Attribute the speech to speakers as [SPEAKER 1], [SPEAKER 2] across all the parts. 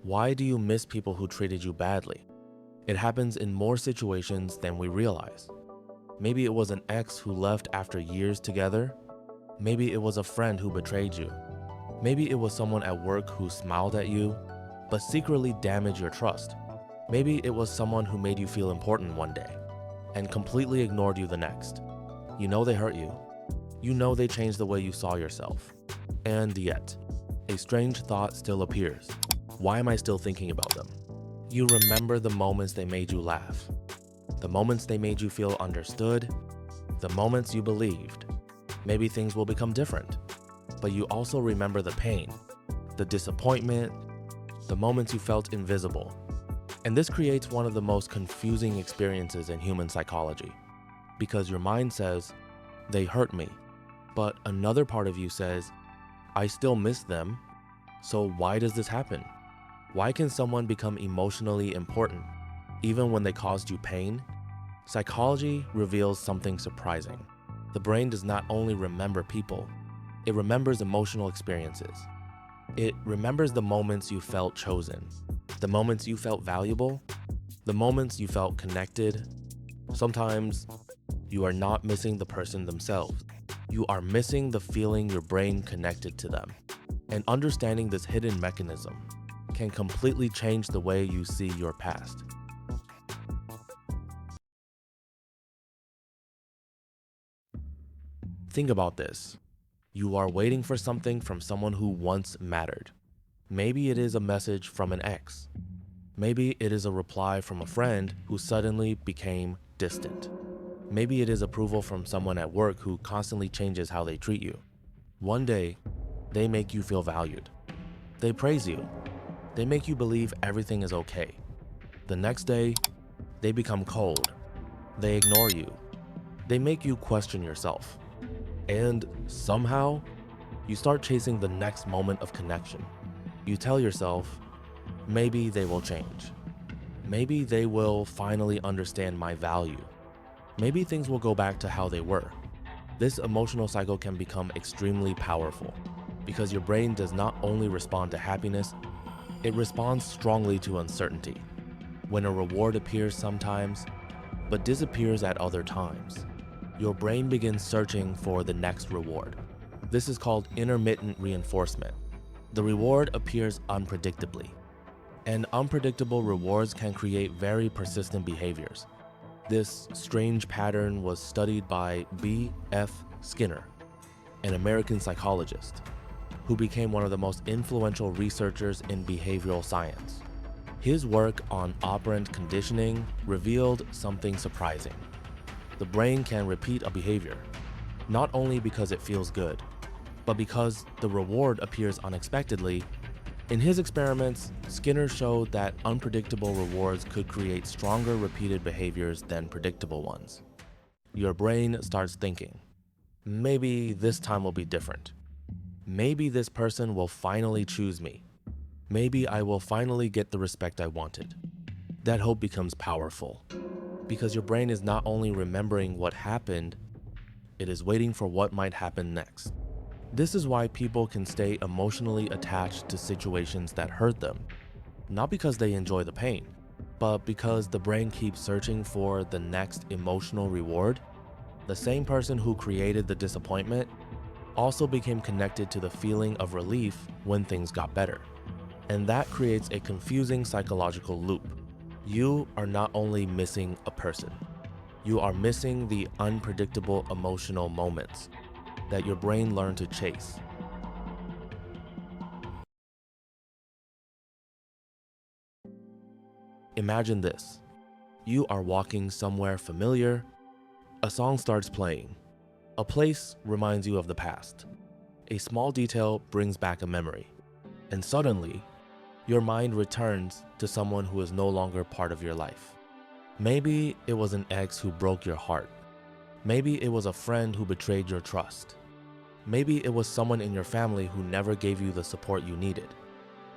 [SPEAKER 1] Why do you miss people who treated you badly? It happens in more situations than we realize. Maybe it was an ex who left after years together. Maybe it was a friend who betrayed you. Maybe it was someone at work who smiled at you, but secretly damaged your trust. Maybe it was someone who made you feel important one day and completely ignored you the next. You know they hurt you. You know they changed the way you saw yourself. And yet, a strange thought still appears. Why am I still thinking about them? You remember the moments they made you laugh, the moments they made you feel understood, the moments you believed maybe things will become different. But you also remember the pain, the disappointment, the moments you felt invisible. And this creates one of the most confusing experiences in human psychology, because your mind says, they hurt me, but another part of you says, I still miss them, so why does this happen? Why can someone become emotionally important even when they caused you pain? Psychology reveals something surprising. The brain does not only remember people, it remembers emotional experiences. It remembers the moments you felt chosen, the moments you felt valuable, the moments you felt connected. Sometimes you are not missing the person themselves. You are missing the feeling your brain connected to them. And understanding this hidden mechanism can completely change the way you see your past. Think about this. You are waiting for something from someone who once mattered. Maybe it is a message from an ex. Maybe it is a reply from a friend who suddenly became distant. Maybe it is approval from someone at work who constantly changes how they treat you. One day, they make you feel valued. They praise you. They make you believe everything is okay. The next day, they become cold. They ignore you. They make you question yourself. And somehow, you start chasing the next moment of connection. You tell yourself, maybe they will change. Maybe they will finally understand my value. Maybe things will go back to how they were. This emotional cycle can become extremely powerful because your brain does not only respond to happiness, it responds strongly to uncertainty. When a reward appears sometimes, but disappears at other times, your brain begins searching for the next reward. This is called intermittent reinforcement. The reward appears unpredictably, and unpredictable rewards can create very persistent behaviors. This strange pattern was studied by B.F. Skinner, an American psychologist, who became one of the most influential researchers in behavioral science. His work on operant conditioning revealed something surprising. The brain can repeat a behavior, not only because it feels good, but because the reward appears unexpectedly. In his experiments, Skinner showed that unpredictable rewards could create stronger repeated behaviors than predictable ones. Your brain starts thinking, maybe this time will be different. Maybe this person will finally choose me. Maybe I will finally get the respect I wanted. That hope becomes powerful because your brain is not only remembering what happened, it is waiting for what might happen next. This is why people can stay emotionally attached to situations that hurt them, not because they enjoy the pain, but because the brain keeps searching for the next emotional reward. The same person who created the disappointment also became connected to the feeling of relief when things got better. And that creates a confusing psychological loop. You are not only missing a person, you are missing the unpredictable emotional moments that your brain learned to chase. Imagine this. You are walking somewhere familiar. A song starts playing. A place reminds you of the past. A small detail brings back a memory. And suddenly, your mind returns to someone who is no longer part of your life. Maybe it was an ex who broke your heart. Maybe it was a friend who betrayed your trust. Maybe it was someone in your family who never gave you the support you needed.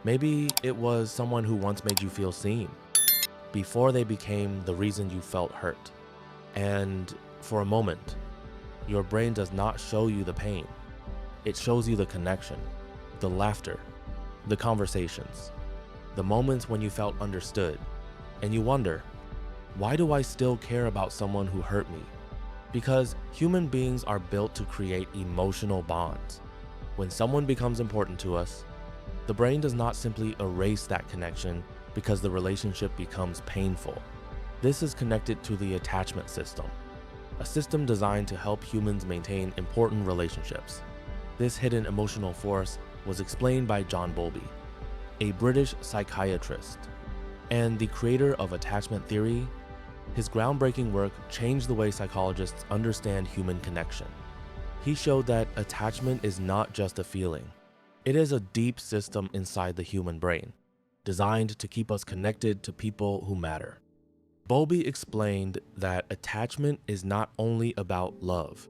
[SPEAKER 1] Maybe it was someone who once made you feel seen before they became the reason you felt hurt. And for a moment, your brain does not show you the pain. It shows you the connection, the laughter, the conversations. the moments when you felt understood, and you wonder, why do I still care about someone who hurt me? Because human beings are built to create emotional bonds. When someone becomes important to us, the brain does not simply erase that connection because the relationship becomes painful. This is connected to the attachment system, a system designed to help humans maintain important relationships. This hidden emotional force was explained by John Bowlby, a British psychiatrist and the creator of attachment theory. His groundbreaking work changed the way psychologists understand human connection. He showed that attachment is not just a feeling. It is a deep system inside the human brain, designed to keep us connected to people who matter. Bowlby explained that attachment is not only about love.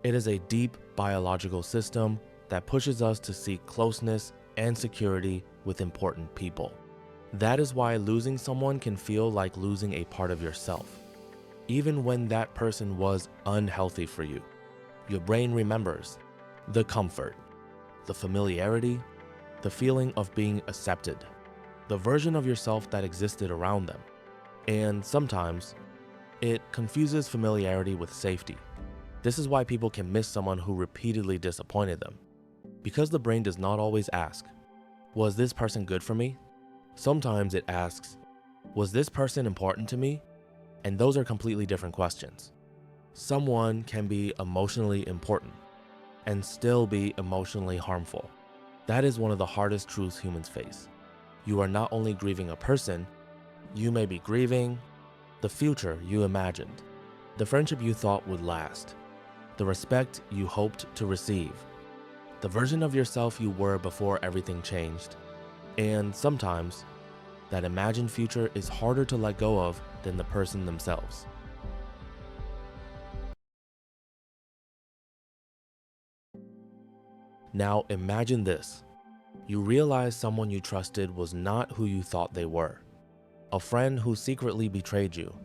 [SPEAKER 1] It is a deep biological system that pushes us to seek closeness and security with important people. That is why losing someone can feel like losing a part of yourself. Even when that person was unhealthy for you, your brain remembers the comfort, the familiarity, the feeling of being accepted, the version of yourself that existed around them. And sometimes, it confuses familiarity with safety. This is why people can miss someone who repeatedly disappointed them. Because the brain does not always ask, was this person good for me? Sometimes it asks, was this person important to me? And those are completely different questions. Someone can be emotionally important and still be emotionally harmful. That is one of the hardest truths humans face. You are not only grieving a person, you may be grieving the future you imagined, the friendship you thought would last, the respect you hoped to receive, the version of yourself you were before everything changed. And sometimes, that imagined future is harder to let go of than the person themselves. Now imagine this. You realize someone you trusted was not who you thought they were. A friend who secretly betrayed you.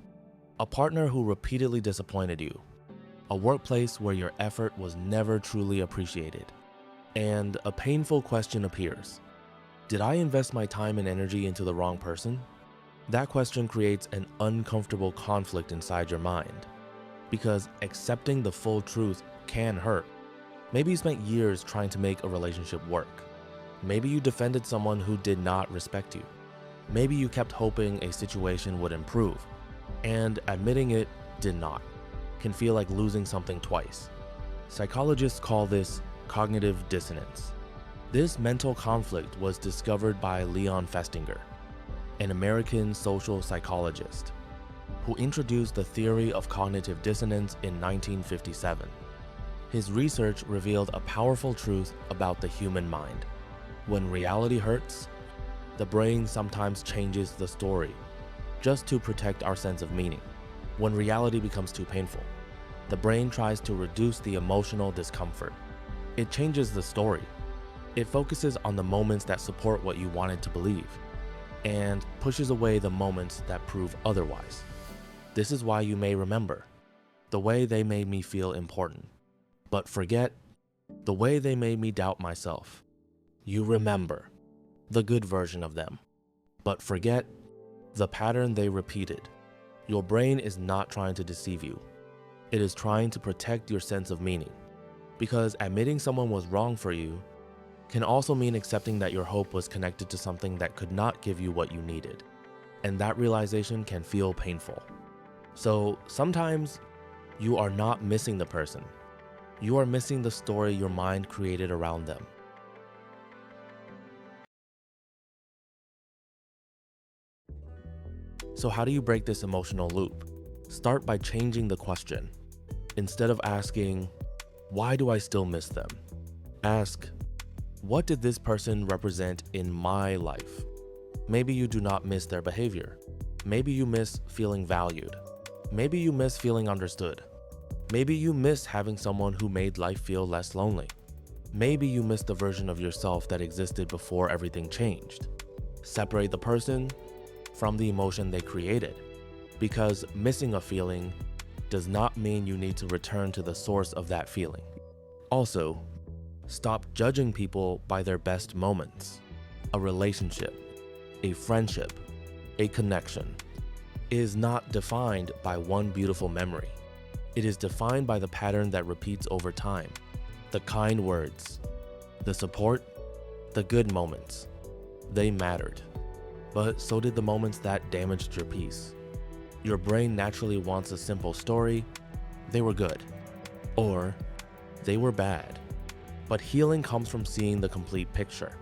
[SPEAKER 1] A partner who repeatedly disappointed you. A workplace where your effort was never truly appreciated. And a painful question appears. Did I invest my time and energy into the wrong person? That question creates an uncomfortable conflict inside your mind, because accepting the full truth can hurt. Maybe you spent years trying to make a relationship work. Maybe you defended someone who did not respect you. Maybe you kept hoping a situation would improve, and admitting it did not. Can feel like losing something twice. Psychologists call this cognitive dissonance. This mental conflict was discovered by Leon Festinger, an American social psychologist, who introduced the theory of cognitive dissonance in 1957. His research revealed a powerful truth about the human mind. When reality hurts, the brain sometimes changes the story just to protect our sense of meaning. When reality becomes too painful, the brain tries to reduce the emotional discomfort. It changes the story. It focuses on the moments that support what you wanted to believe and pushes away the moments that prove otherwise. This is why you may remember the way they made me feel important, but forget the way they made me doubt myself. You remember the good version of them, but forget the pattern they repeated. Your brain is not trying to deceive you. It is trying to protect your sense of meaning, because admitting someone was wrong for you can also mean accepting that your hope was connected to something that could not give you what you needed. And that realization can feel painful. So sometimes you are not missing the person. You are missing the story your mind created around them. So how do you break this emotional loop? Start by changing the question. Instead of asking, why do I still miss them? Ask, what did this person represent in my life? Maybe you do not miss their behavior. Maybe you miss feeling valued. Maybe you miss feeling understood. Maybe you miss having someone who made life feel less lonely. Maybe you miss the version of yourself that existed before everything changed. Separate the person from the emotion they created, because missing a feeling does not mean you need to return to the source of that feeling. Also, stop judging people by their best moments. A relationship, a friendship, a connection, is not defined by one beautiful memory. It is defined by the pattern that repeats over time. The kind words, the support, the good moments. They mattered. But so did the moments that damaged your peace. Your brain naturally wants a simple story. They were good. Or they were bad. But healing comes from seeing the complete picture.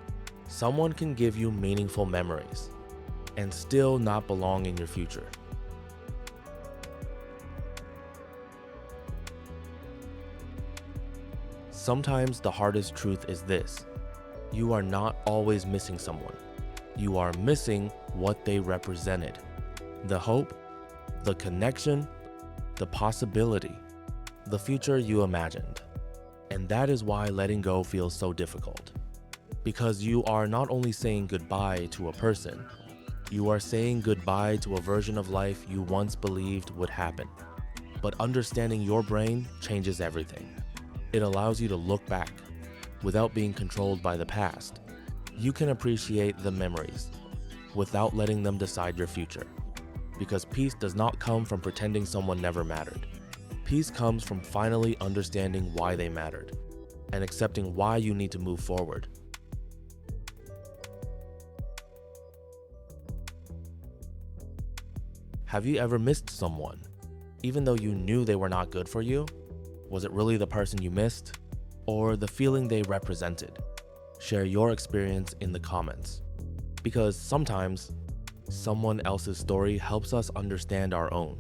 [SPEAKER 1] Someone can give you meaningful memories and still not belong in your future. Sometimes the hardest truth is this: you are not always missing someone. You are missing what they represented. The hope, the connection, the possibility, the future you imagined. And that is why letting go feels so difficult. Because you are not only saying goodbye to a person, you are saying goodbye to a version of life you once believed would happen. But understanding your brain changes everything. It allows you to look back without being controlled by the past. You can appreciate the memories without letting them decide your future. Because peace does not come from pretending someone never mattered. Peace comes from finally understanding why they mattered and accepting why you need to move forward. Have you ever missed someone, even though you knew they were not good for you? Was it really the person you missed, or the feeling they represented? Share your experience in the comments, because sometimes someone else's story helps us understand our own.